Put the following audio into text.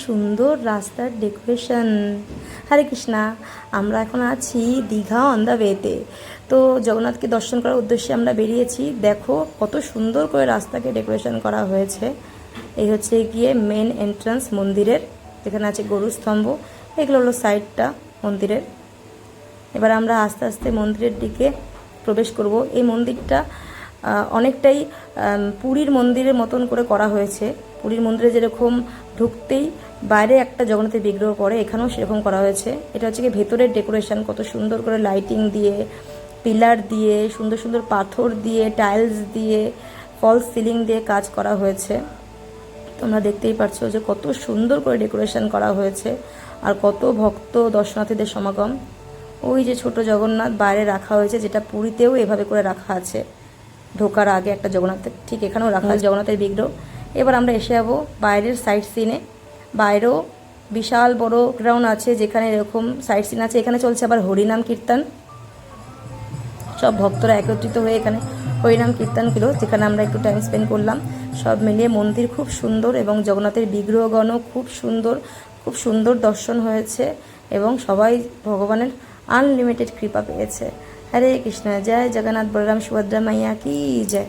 সুন্দর রাস্তার ডেকোরেশন। হরে কৃষ্ণা। আমরা এখন আছি দীঘা অন দ্য ওয়েতে। তো জগন্নাথকে দর্শন করার উদ্দেশ্যে আমরা বেরিয়েছি। দেখো কত সুন্দর করে রাস্তাকে ডেকোরেশন করা হয়েছে। এই হচ্ছে গিয়ে মেন এন্ট্রান্স মন্দিরের, যেখানে আছে গরু স্তম্ভ। এগুলো হলো সাইডটা মন্দিরের। এবার আমরা আস্তে আস্তে মন্দিরের দিকে প্রবেশ করব। এই মন্দিরটা অনেকটাই পুরীর মন্দিরের মতন করে করা হয়েছে। পুরীর মন্দিরে যেরকম ঢুকতেই বাইরে একটা জগন্নাথের বিগ্রহ পড়ে, এখানেও সেরকম করা হয়েছে। এটা হচ্ছে কি ভেতরের ডেকোরেশন, কত সুন্দর করে লাইটিং দিয়ে, পিলার দিয়ে, সুন্দর সুন্দর পাথর দিয়ে, টাইলস দিয়ে, ফলস সিলিং দিয়ে কাজ করা হয়েছে। তোমরা দেখতেই পাচ্ছ যে কত সুন্দর করে ডেকোরেশন করা হয়েছে আর কত ভক্ত দর্শনার্থীদের সমাগম। ওই যে ছোট জগন্নাথ বাইরে রাখা হয়েছে, যেটা পুরীতেও এভাবে করে রাখা আছে। ঢোকার আগে একটা জগন্নাথের, ঠিক এখানেও রাখা আছে জগন্নাথের বিগ্রহ। এবার আমরা এসে যাবো বাইরের সাইড সিনে। বাইরেও বিশাল বড় গ্রাউন্ড আছে, যেখানে এরকম সাইড সিন আছে। এখানে চলছে আবার হরিনাম কীর্তন। সব ভক্তরা একত্রিত হয়ে এখানে হরিনাম কীর্তন করলো, যেখানে আমরা একটু টাইম স্পেন্ড করলাম। সব মিলিয়ে মন্দির খুব সুন্দর এবং জগন্নাথের বিগ্রহগণও খুব সুন্দর, খুব সুন্দর দর্শন হয়েছে এবং সবাই ভগবানের আনলিমিটেড কৃপা পেয়েছে। হরে কৃষ্ণ। জয় জগন্নাথ বলরাম সুভদ্রা মাইয়া কি জয়।